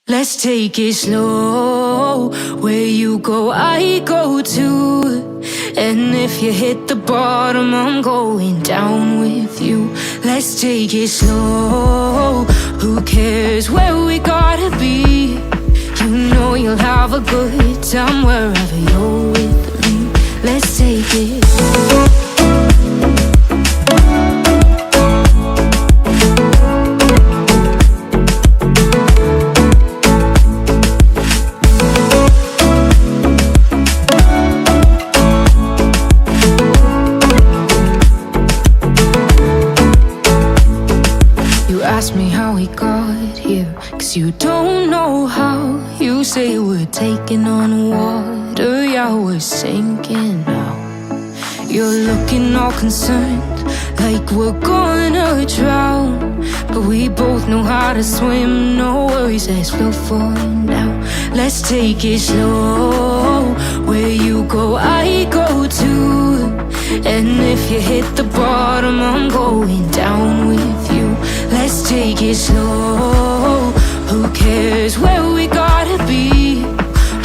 Let's take it slow. Where you go, I go too. And if you hit the bottom, I'm going down with you. Let's take it slow. Who cares where we gotta be? You know you'll have a good time wherever you're with me. Let's take it. Ask me how we got here, 'cause you don't know how. You say we're taking on water, yeah, we're sinking now. You're looking all concerned, like we're gonna drown. But we both know how to swim, no worries as we'll fall now. Let's take it slow. Where you go, I go too. And if you hit the bottom, I'm going down with you. Let's take it slow. Who cares where we gotta be?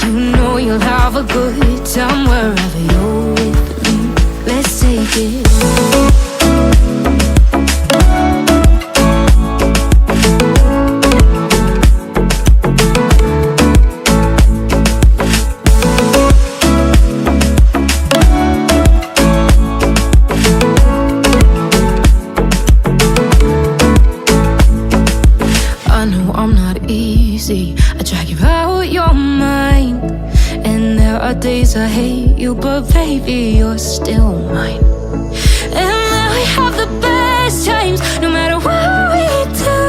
You know you'll have a good time wherever you're with me. Let's take it. I drag you out your mind, and there are days I hate you, but baby, you're still mine. And then we have the best times, no matter what we do.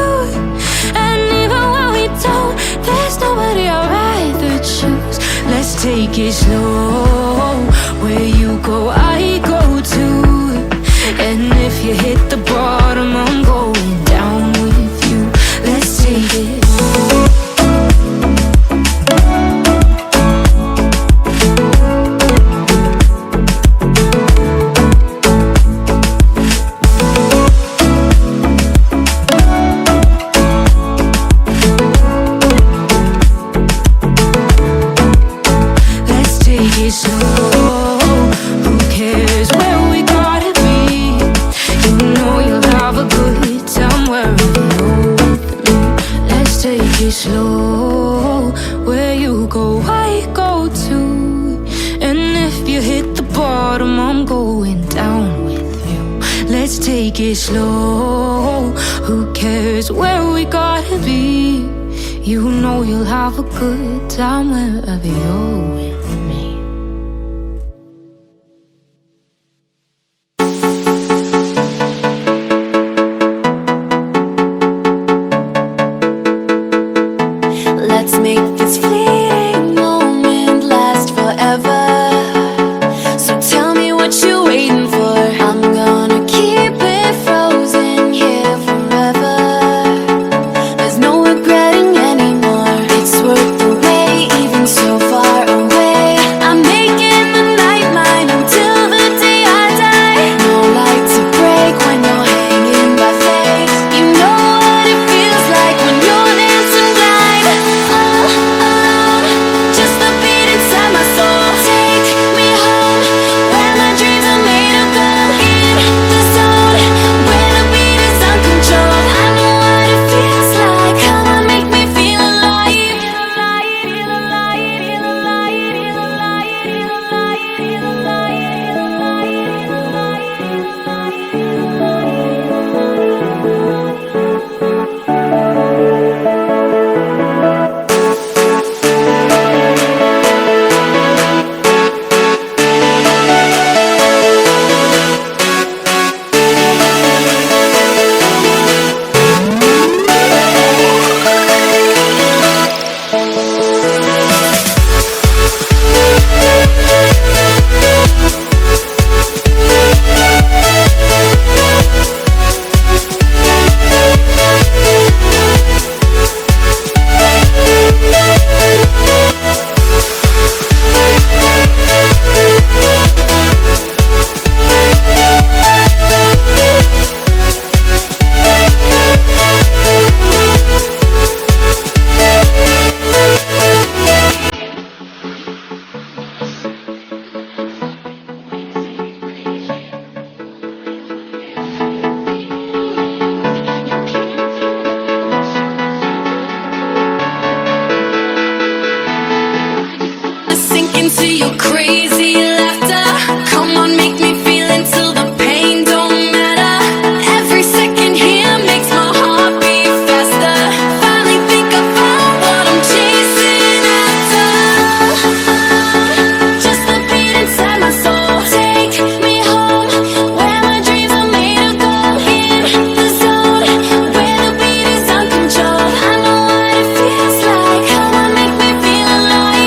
And even when we don't, there's nobody I'd rather choose. Let's take it slow. Where you go, I go too. And if you hit the bottom, I'm going down with you. Let's take it. Slow, where you go, I go too. And if you hit the bottom, I'm going down with you. Let's take it slow. Who cares where we gotta be? You know you'll have a good time wherever you're with me. Let's make this fleeting moment last forever. So tell me what you're waiting for. I'm gonna keep it frozen here forever. There's no regretting anymore. It's worth the wait, even so far away. to your crazy laughter. Come on, make me feel until the pain don't matter. Every second here makes my heart beat faster. Finally think I found what I'm chasing after. Just the beat inside my soul. Take me home, where my dreams are made of gold. In the zone, where the beat is uncontrolled. I know what it feels like. Come on, make me feel alive.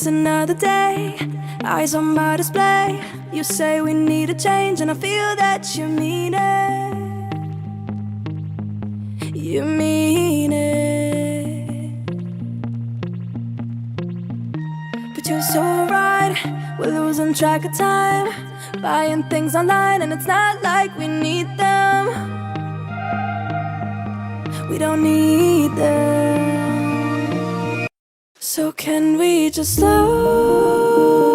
It's another day, eyes on my display. You say we need a change, and I feel that you mean it. You mean it. But you're so right, we're losing track of time, buying things online, and it's not like we need them. We don't need them. So can we just slow